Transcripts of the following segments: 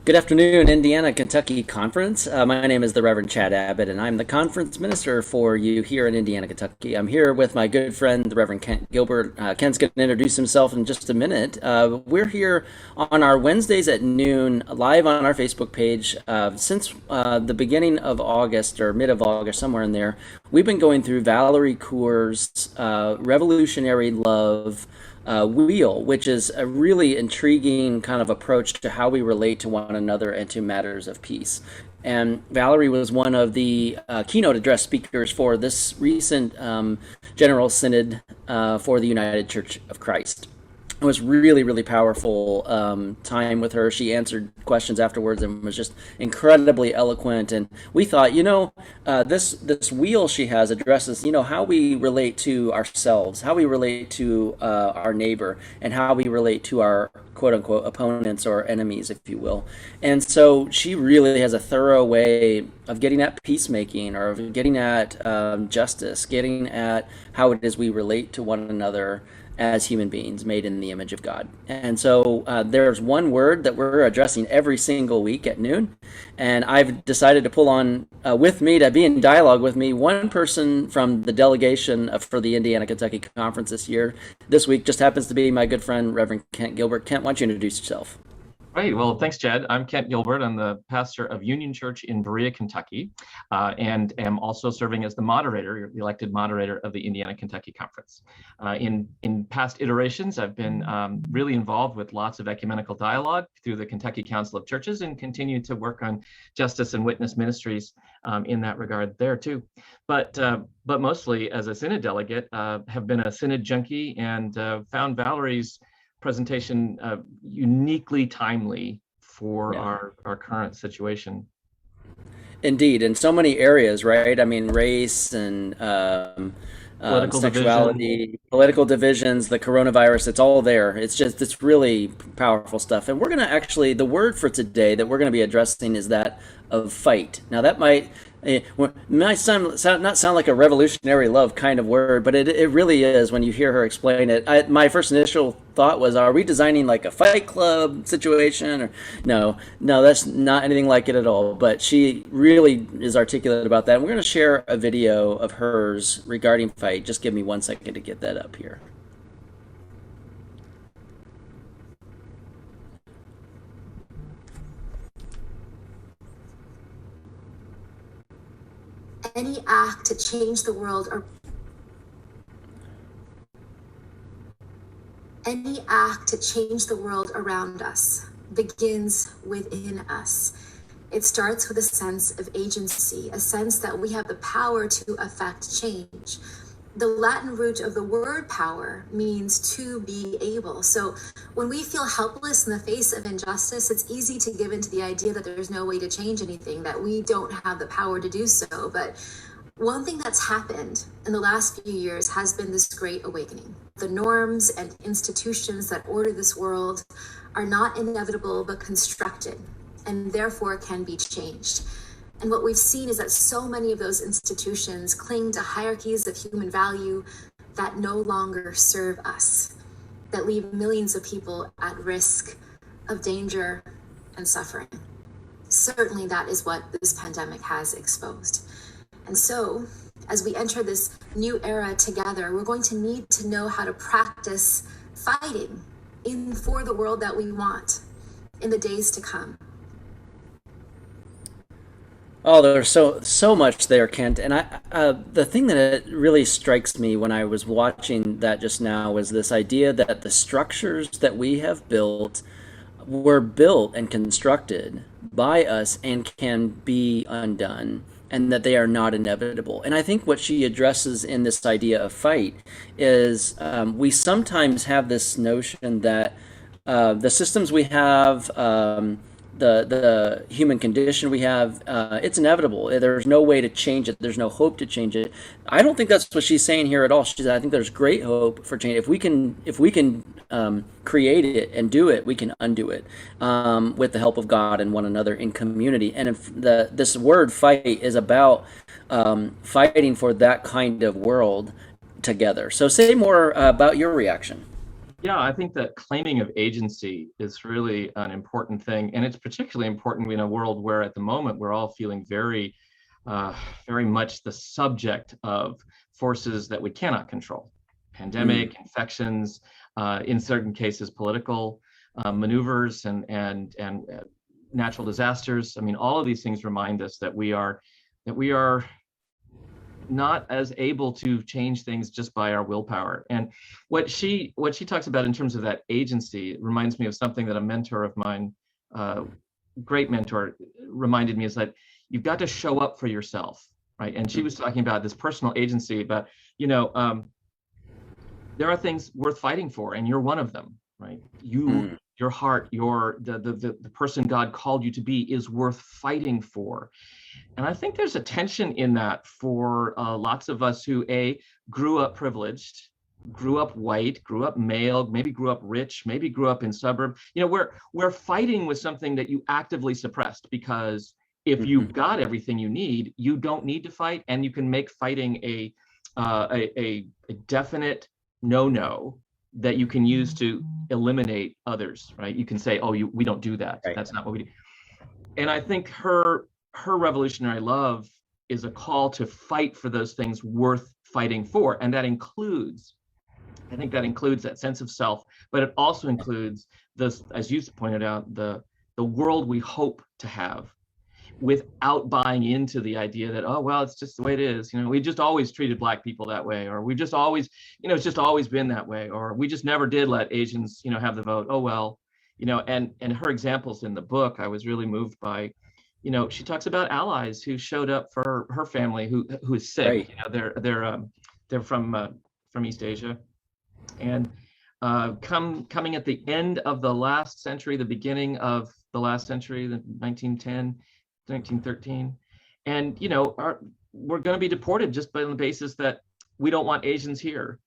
Good afternoon, Indiana Kentucky Conference. My name is the Reverend Chad Abbott, and I'm the conference minister for you here in Indiana, Kentucky. I'm here with my good friend, the Reverend Kent Gilbert. Kent's going to introduce himself in just a minute. We're here on our Wednesdays at noon, live on our Facebook page. Since the beginning of August or mid of August, somewhere in there, we've been going through Valerie Kaur's Revolutionary Love wheel, which is a really intriguing kind of approach to how we relate to one another and to matters of peace. And Valerie was one of the keynote address speakers for this recent General Synod for the United Church of Christ. It was really, really powerful time with her. She answered questions afterwards and was just incredibly eloquent. And we thought, this wheel she has addresses, how we relate to ourselves, how we relate to our neighbor, and how we relate to our quote unquote opponents or enemies, if you will. And so she really has a thorough way of getting at peacemaking or of getting at justice, getting at how it is we relate to one another as human beings made in the image of God. And so there's one word that we're addressing every single week at noon. And I've decided to pull on with me, to be in dialogue with me, one person from the delegation for the Indiana Kentucky Conference this week just happens to be my good friend, Reverend Kent Gilbert. Kent, why don't you introduce yourself? Great. Well, thanks, Chad. I'm Kent Gilbert. I'm the pastor of Union Church in Berea, Kentucky, and am also serving as the moderator, the elected moderator of the Indiana Kentucky Conference. In past iterations, I've been really involved with lots of ecumenical dialogue through the Kentucky Council of Churches and continue to work on justice and witness ministries in that regard there too. But mostly as a Synod delegate, have been a Synod junkie and found Valerie's presentation uniquely timely for our current situation. Indeed, in so many areas, right? I mean, race and sexuality, political divisions, the coronavirus, it's all there. It's really powerful stuff. And we're going to actually, the word for today that we're going to be addressing is that of fight. Now, that might not sound like a revolutionary love kind of word, but it really is when you hear her explain it. My first initial thought was, are we designing like a Fight Club situation? Or no, that's not anything like it at all. But she really is articulate about that. And we're going to share a video of hers regarding fight. Just give me 1 second to get that up here. Any act to change the world or any act to change the world around us begins within us. It starts with a sense of agency, a sense that we have the power to affect change. The Latin root of the word power means to be able. So when we feel helpless in the face of injustice, it's easy to give into the idea that there's no way to change anything, that we don't have the power to do so. But one thing that's happened in the last few years has been this great awakening. The norms and institutions that order this world are not inevitable, but constructed, and therefore can be changed. And what we've seen is that so many of those institutions cling to hierarchies of human value that no longer serve us, that leave millions of people at risk of danger and suffering. Certainly that is what this pandemic has exposed. And so, as we enter this new era together, we're going to need to know how to practice fighting for the world that we want in the days to come. Oh, there's so much there, Kent. And the thing that really strikes me when I was watching that just now was this idea that the structures that we have built were built and constructed by us and can be undone, and that they are not inevitable. And I think what she addresses in this idea of fight is we sometimes have this notion that the systems we have, the human condition we have, it's inevitable. There's no way to change it. There's no hope to change it. I don't think that's what she's saying here at all. She said, I think there's great hope for change. If we can create it and do it, we can undo it with the help of God and one another in community. And if this word fight is about fighting for that kind of world together. So say more about your reaction. Yeah, I think that claiming of agency is really an important thing, and it's particularly important in a world where, at the moment, we're all feeling uh, very much the subject of forces that we cannot control: Mm, pandemic, infections, in certain cases, political maneuvers, and natural disasters. I mean, all of these things remind us that we are not as able to change things just by our willpower. And what she talks about in terms of that agency reminds me of something that a mentor of mine, uh, great mentor, reminded me, is that you've got to show up for yourself, right? And she mm, was talking about this personal agency, but you know, there are things worth fighting for, and you're one of them, right? You, mm. your heart, the person God called you to be is worth fighting for. And I think there's a tension in that for lots of us who grew up privileged, grew up white, grew up male, maybe grew up rich, maybe grew up in suburb. You know, we're fighting with something that you actively suppressed, because if Mhm. you've got everything you need, you don't need to fight, and you can make fighting a definite no that you can use to eliminate others, right? You can say, oh, we don't do that. Right. That's not what we do. And I think her revolutionary love is a call to fight for those things worth fighting for, and that includes, I think that includes that sense of self, but it also includes this, as you pointed out, the world we hope to have, without buying into the idea that, oh well, it's just the way it is, you know, we just always treated Black people that way, or we just always, you know, it's just always been that way, or we just never did let Asians, you know, have the vote, oh well, you know. And her examples in the book, I was really moved by. You know, she talks about allies who showed up for her family who is sick. Right. You know, they're from East Asia, and coming at the end of the last century, the beginning of the last century, the 1910, 1913, and you know, we're going to be deported just on the basis that we don't want Asians here.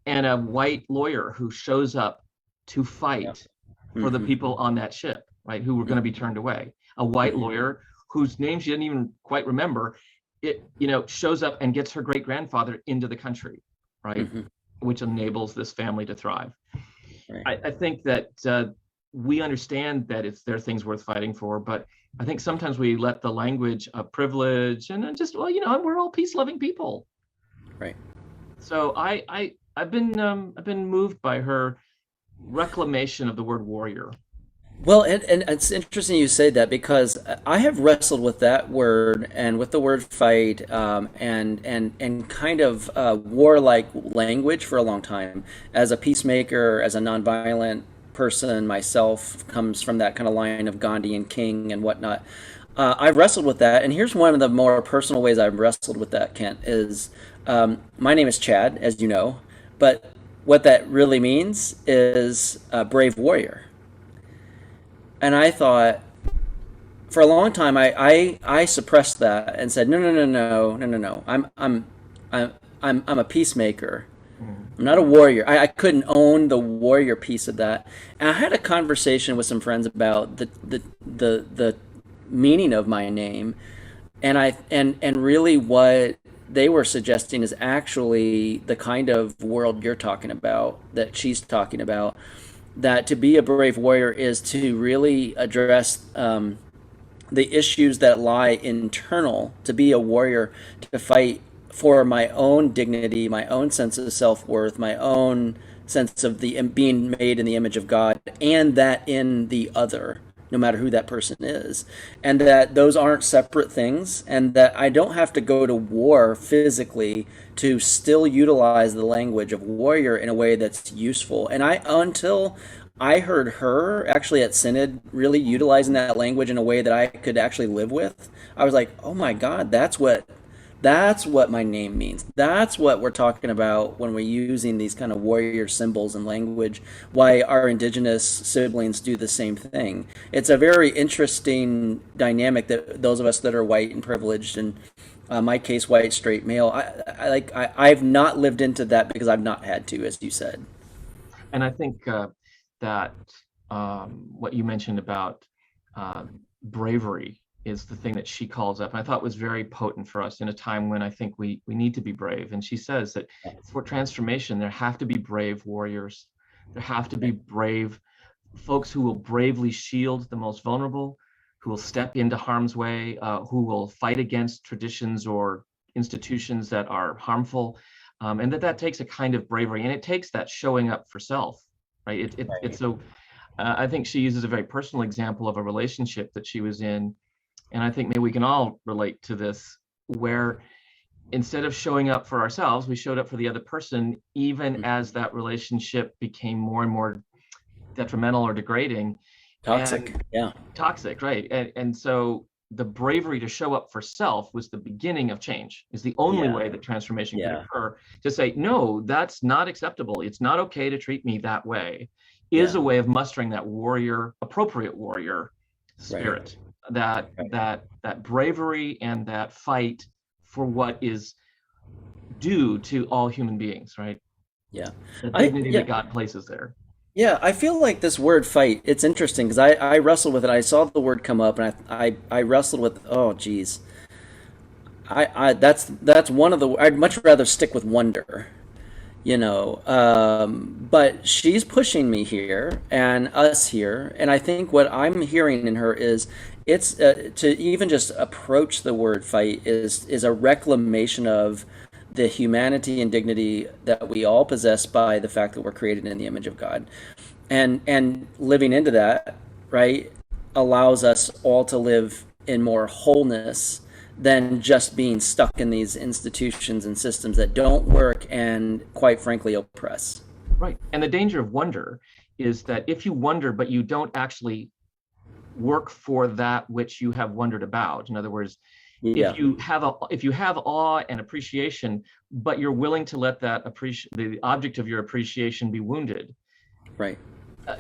And a white lawyer who shows up to Yeah. fight for the Hmm. people on that ship, right, who were going to be turned away. A white lawyer whose name she didn't even quite remember, you know, shows up and gets her great grandfather into the country, right, Hmm. which enables this family to thrive. Right. I think that we understand that there are things worth fighting for, but I think sometimes we let the language of privilege and then just, well, you know, we're all peace-loving people. Right. So I've been moved by her reclamation of the word warrior. Well, and it's interesting you say that because I have wrestled with that word and with the word fight, and kind of warlike language for a long time. As a peacemaker, as a nonviolent person myself, comes from that kind of line of Gandhi and King and whatnot. I've wrestled with that, and here's one of the more personal ways I've wrestled with that, Kent, is my name is Chad, as you know, but what that really means is a brave warrior. And I thought, for a long time, I suppressed that and said, no. I'm a peacemaker. Mm. I'm not a warrior. I couldn't own the warrior piece of that. And I had a conversation with some friends about the meaning of my name, and really what they were suggesting is actually the kind of world you're talking about, that she's talking about, that to be a brave warrior is to really address the issues that lie internal, to be a warrior, to fight for my own dignity, my own sense of self-worth, my own sense of the being made in the image of God, and that in the other, no matter who that person is, and that those aren't separate things, and that I don't have to go to war physically to still utilize the language of warrior in a way that's useful. And until I heard her actually at Synod really utilizing that language in a way that I could actually live with, I was like, oh my God, that's what my name means. That's what we're talking about when we're using these kind of warrior symbols and language. Why our indigenous siblings do the same thing. It's a very interesting dynamic that those of us that are white and privileged, and my case, white straight male, I've not lived into that because I've not had to, as you said. And I think that what you mentioned about uh, bravery is the thing that she calls up, and I thought was very potent for us in a time when I think we need to be brave. And she says that for transformation, there have to be brave warriors. There have to be brave folks who will bravely shield the most vulnerable, who will step into harm's way, who will fight against traditions or institutions that are harmful, and that takes a kind of bravery, and it takes that showing up for self, right? It's so. I think she uses a very personal example of a relationship that she was in, and I think maybe we can all relate to this, where instead of showing up for ourselves, we showed up for the other person, even as that relationship became more and more detrimental or degrading. Toxic. Yeah. Toxic, right. And so the bravery to show up for self was the beginning of change, is the only way that transformation can occur. To say, no, that's not acceptable. It's not okay to treat me that way, is a way of mustering that warrior, appropriate warrior spirit, that bravery and that fight for what is due to all human beings, right? Yeah. The dignity that God places there. Yeah, I feel like this word fight, it's interesting because I wrestled with it. I saw the word come up and I wrestled with, oh geez. That's one of the, I'd much rather stick with wonder, but she's pushing me here and us here. And I think what I'm hearing in her is it's to even just approach the word fight is a reclamation of the humanity and dignity that we all possess by the fact that we're created in the image of God. And living into that, right, allows us all to live in more wholeness than just being stuck in these institutions and systems that don't work and, quite frankly, oppress. Right. And the danger of wonder is that if you wonder, but you don't actually work for that which you have wondered about, in other words, if you have awe and appreciation, but you're willing to let that the object of your appreciation be wounded, right?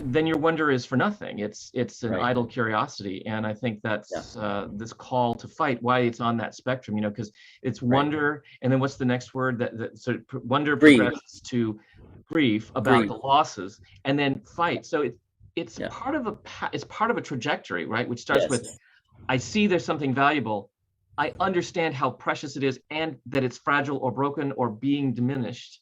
Then your wonder is for nothing. It's an idle curiosity, and I think that's this call to fight. Why it's on that spectrum, because it's wonder, and then what's the next word? So wonder progresses to grief about the losses, and then fight. So it's part of a trajectory, right? Which starts with, I see there's something valuable. I understand how precious it is and that it's fragile or broken or being diminished.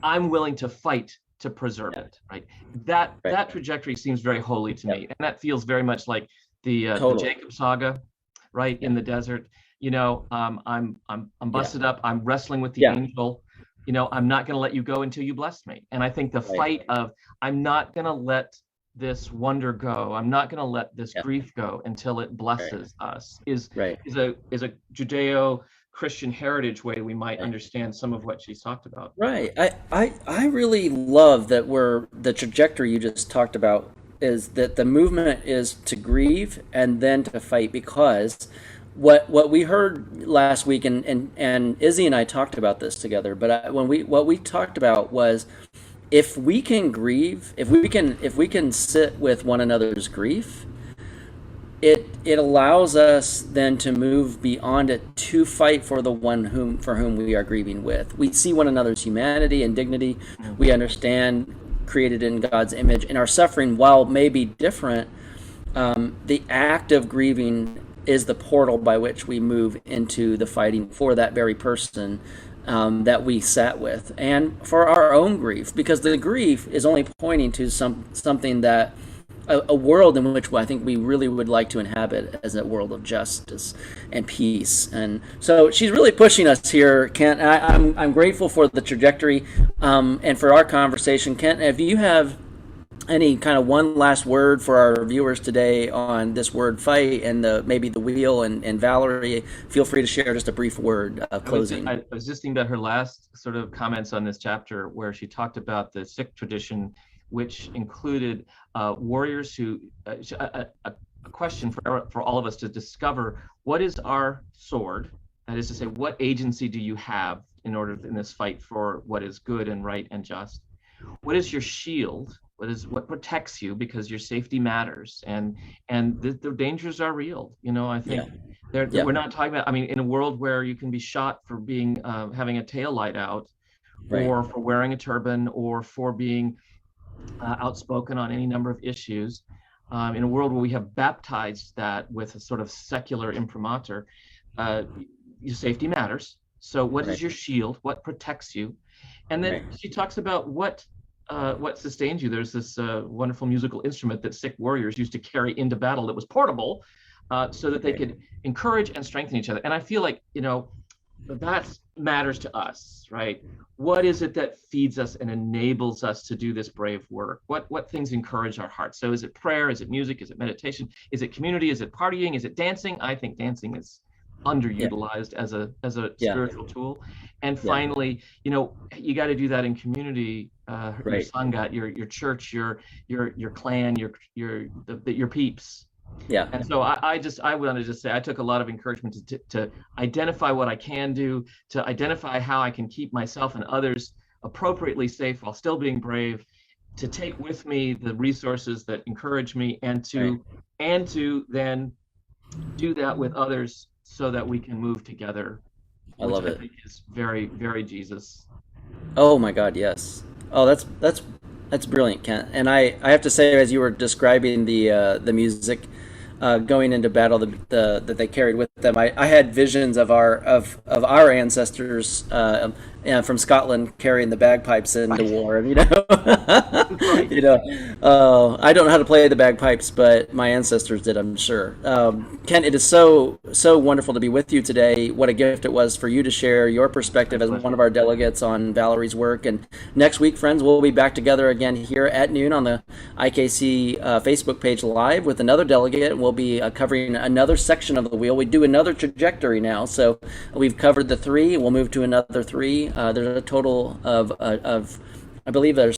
I'm willing to fight to preserve it, right? That trajectory seems very holy to me. And that feels very much like the Jacob saga, right? In the desert, I'm busted up. I'm wrestling with the angel. I'm not going to let you go until you bless me. And I think the fight of, I'm not going to let this wonder go, I'm not going to let this grief go until it blesses us, is a Judeo-Christian heritage way we might understand some of what she's talked about. Right. I really love that the trajectory you just talked about is that the movement is to grieve and then to fight, because what we heard last week, and Izzy and I talked about this together, but what we talked about was, if we can grieve, if we can sit with one another's grief, it allows us then to move beyond it to fight for the one for whom we are grieving with. We see one another's humanity and dignity. We understand, created in God's image, and our suffering, while maybe different, the act of grieving is the portal by which we move into the fighting for that very person that we sat with, and for our own grief, because the grief is only pointing to something that a world in which I think we really would like to inhabit, as a world of justice and peace. And so she's really pushing us here, Kent. I'm grateful for the trajectory and for our conversation. Kent, if you have any kind of one last word for our viewers today on this word fight and maybe the wheel, and Valerie, feel free to share just a brief word of closing. I was just thinking about her last sort of comments on this chapter, where she talked about the Sikh tradition, which included warriors who, a question for all of us to discover, what is our sword? That is to say, what agency do you have in this fight for what is good and right and just? What is your shield? What protects you, because your safety matters, and the dangers are real. I think we're not talking about, in a world where you can be shot for being having a tail light out, or for wearing a turban, or for being outspoken on any number of issues, in a world where we have baptized that with a sort of secular imprimatur, your safety matters. So what is your shield? What protects you? And then she talks about what what sustains you. There's this wonderful musical instrument that sick warriors used to carry into battle that was portable, so that they could encourage and strengthen each other. And I feel like, that matters to us, right? What is it that feeds us and enables us to do this brave work? What things encourage our hearts? So is it prayer? Is it music? Is it meditation? Is it community? Is it partying? Is it dancing? I think dancing is underutilized as a spiritual tool. And finally, you got to do that in community. Your sangat, your church, your clan, your peeps. Yeah. And so I wanted to just say I took a lot of encouragement to identify what I can do, to identify how I can keep myself and others appropriately safe while still being brave, to take with me the resources that encourage me, and to then do that with others so that we can move together. I love it. I think is very, very Jesus. Oh my God, yes. Oh, that's brilliant, Kent. And I have to say, as you were describing the music going into battle that they carried with them, I had visions of our ancestors from Scotland carrying the bagpipes into war. I don't know how to play the bagpipes, but my ancestors did, I'm sure. Kent, it is so wonderful to be with you today. What a gift it was for you to share your perspective as one of our delegates on Valerie's work. And next week, friends, we'll be back together again here at noon on the IKC Facebook page live with another delegate. We'll be covering another section of the wheel. We do another trajectory now. So we've covered the 3. We'll move to another 3. There's a total of I believe there's